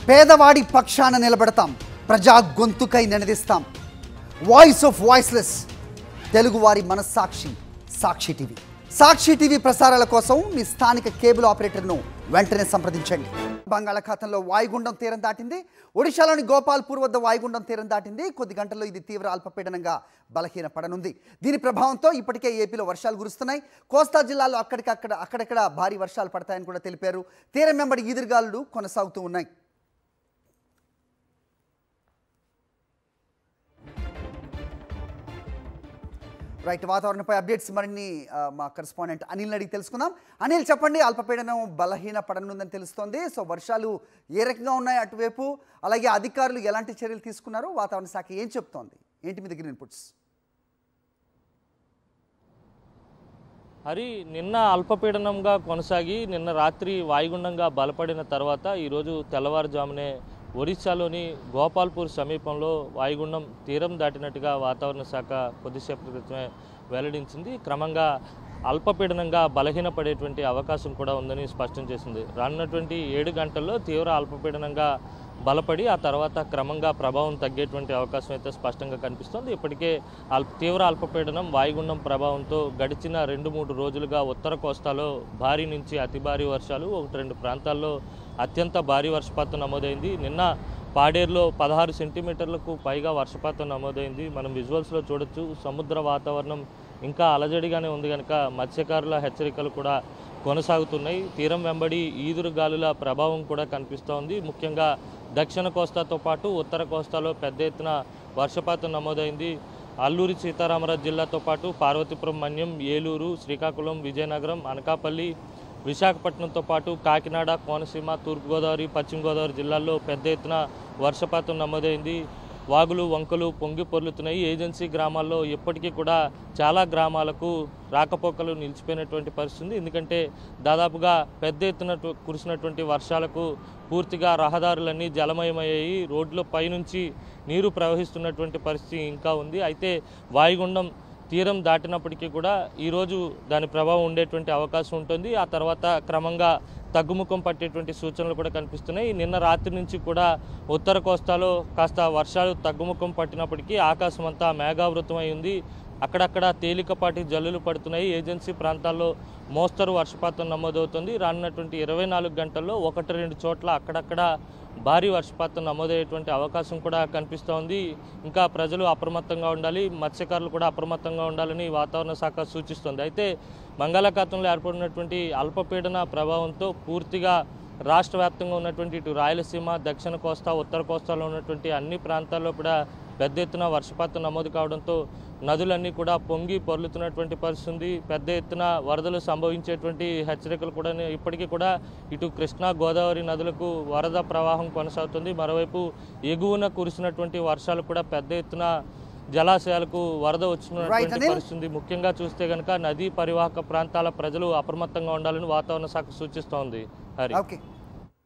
పేదవాడి పక్షాన నిలబడతాం, ప్రజా గొంతుకై నినదిస్తాం. వాయిస్ ఆఫ్ వాయిస్లెస్, తెలుగువారి మనస్సాక్షి సాక్షి టీవీ. సాక్షి టీవీ ప్రసారాల కోసం మీ స్థానిక కేబుల్ ఆపరేటర్ను వెంటనే సంప్రదించండి. బంగాళాఖాతంలో వాయుగుండం తీరం దాటింది. ఒడిశాలోని గోపాల్పూర్ వద్ద వాయుగుండం తీరం దాటింది. కొద్ది గంటల్లో ఇది తీవ్ర అల్పపీడనంగా బలహీనపడనుంది. దీని ప్రభావంతో ఇప్పటికే ఏపీలో వర్షాలు కురుస్తున్నాయి. కోస్తా జిల్లాలో అక్కడక్కడ భారీ వర్షాలు పడతాయని కూడా తెలిపారు. తీరం వెంబడి ఈదురుగాలులు కొనసాగుతూ ఉన్నాయి. రైట్, వాతావరణంపై అప్డేట్స్ మరిన్ని మా కరెస్పాండెంట్ అనిల్ని అడిగి తెలుసుకుందాం. అనిల్, చెప్పండి, అల్పపీడనం బలహీన పడనుందని తెలుస్తోంది. సో వర్షాలు ఏ రకంగా ఉన్నాయి అటువైపు, అలాగే అధికారులు ఎలాంటి చర్యలు తీసుకున్నారు, వాతావరణ శాఖ ఏం చెప్తోంది, ఏంటి మీ దగ్గర ఇన్పుట్స్? హరి, నిన్న అల్పపీడనంగా కొనసాగి నిన్న రాత్రి వాయుగుండంగా బలపడిన తర్వాత ఈరోజు తెల్లవారుజామునే ఒడిశాలోని గోపాల్పూర్ సమీపంలో వాయుగుండం తీరం దాటినట్టుగా వాతావరణ శాఖ కొద్దిసేపటి క్రితమే వెల్లడించింది. క్రమంగా అల్పపీడనంగా బలహీనపడేటువంటి అవకాశం కూడా ఉందని స్పష్టం చేసింది. రానున్నటువంటి 7 గంటల్లో తీవ్ర అల్పపీడనంగా బలపడి ఆ తర్వాత క్రమంగా ప్రభావం తగ్గేటువంటి అవకాశం అయితే స్పష్టంగా కనిపిస్తోంది. ఇప్పటికే తీవ్ర అల్పపీడనం వాయుగుండం ప్రభావంతో గడిచిన 2-3 రోజులుగా ఉత్తర కోస్తాలో భారీ నుంచి అతి భారీ వర్షాలు, 1-2 ప్రాంతాల్లో అత్యంత భారీ వర్షపాతం నమోదైంది. నిన్న పాడేరులో 16 సెంటీమీటర్లకు పైగా వర్షపాతం నమోదైంది. మనం విజువల్స్లో చూడొచ్చు. సముద్ర వాతావరణం ఇంకా అలజడిగానే ఉంది కనుక మత్స్యకారుల హెచ్చరికలు కూడా కొనసాగుతున్నాయి. తీరం వెంబడి ఈదురుగాలుల ప్రభావం కూడా కనిపిస్తోంది. ముఖ్యంగా దక్షిణ కోస్తాతో పాటు ఉత్తర కోస్తాలో పెద్ద ఎత్తున వర్షపాతం నమోదైంది. అల్లూరి సీతారామరాజు జిల్లాతో పాటు పార్వతీపురం, మన్యం, ఏలూరు, శ్రీకాకుళం, విజయనగరం, అనకాపల్లి, విశాఖపట్నంతో పాటు కాకినాడ, కోనసీమ, తూర్పుగోదావరి, పశ్చిమ గోదావరి జిల్లాల్లో పెద్ద ఎత్తున వర్షపాతం నమోదైంది. వాగులు వంకలు పొంగి పొర్లుతున్నాయి. ఏజెన్సీ గ్రామాల్లో ఇప్పటికీ కూడా చాలా గ్రామాలకు రాకపోకలు నిలిచిపోయినటువంటి పరిస్థితి. ఎందుకంటే దాదాపుగా పెద్ద ఎత్తున కురిసినటువంటి వర్షాలకు పూర్తిగా రహదారులన్నీ జలమయమయ్యాయి. రోడ్ల పైనుంచి నీరు ప్రవహిస్తున్నటువంటి పరిస్థితి ఇంకా ఉంది. అయితే వాయుగుండం తీరం దాటినప్పటికీ కూడా ఈరోజు దాని ప్రభావం ఉండేటువంటి అవకాశం ఉంటుంది. ఆ తర్వాత క్రమంగా తగ్గుముఖం పట్టేటువంటి సూచనలు కూడా కనిపిస్తున్నాయి. నిన్న రాత్రి నుంచి కూడా ఉత్తర కోస్తాలో కాస్త వర్షాలు తగ్గుముఖం పట్టినప్పటికీ ఆకాశం అంతా మేఘావృతమై ఉంది. అక్కడక్కడ తేలికపాటి జల్లులు పడుతున్నాయి. ఏజెన్సీ ప్రాంతాల్లో మోస్తరు వర్షపాతం నమోదవుతుంది. రానున్నటువంటి 24 గంటల్లో 1-2 చోట్ల అక్కడక్కడ భారీ వర్షపాతం నమోదయ్యేటువంటి అవకాశం కూడా కనిపిస్తోంది. ఇంకా ప్రజలు అప్రమత్తంగా ఉండాలి, మత్స్యకారులు కూడా అప్రమత్తంగా ఉండాలని వాతావరణ శాఖ సూచిస్తోంది. అయితే బంగాళాఖాతంలో ఏర్పడినటువంటి అల్పపీడన ప్రభావంతో పూర్తిగా రాష్ట్ర వ్యాప్తంగా ఉన్నటువంటి ఇటు రాయలసీమ, దక్షిణ కోస్తా, ఉత్తర కోస్తాలో ఉన్నటువంటి అన్ని ప్రాంతాల్లో కూడా పెద్ద ఎత్తున వర్షపాతం నమోదు కావడంతో నదులన్నీ కూడా పొంగి పొర్లుతున్నటువంటి పరిస్థితి. పెద్ద ఎత్తున వరదలు సంభవించేటువంటి హెచ్చరికలు కూడా ఇప్పటికీ కూడా ఇటు కృష్ణా, గోదావరి నదులకు వరద ప్రవాహం కొనసాగుతుంది. మరోవైపు ఎగువన కురిసినటువంటి వర్షాలు కూడా పెద్ద ఎత్తున జలాశయాలకు వరద వచ్చినటువంటి పరిస్థితి. ముఖ్యంగా చూస్తే కనుక నదీ పరివాహక ప్రాంతాల ప్రజలు అప్రమత్తంగా ఉండాలని వాతావరణ శాఖ సూచిస్తోంది. హరి.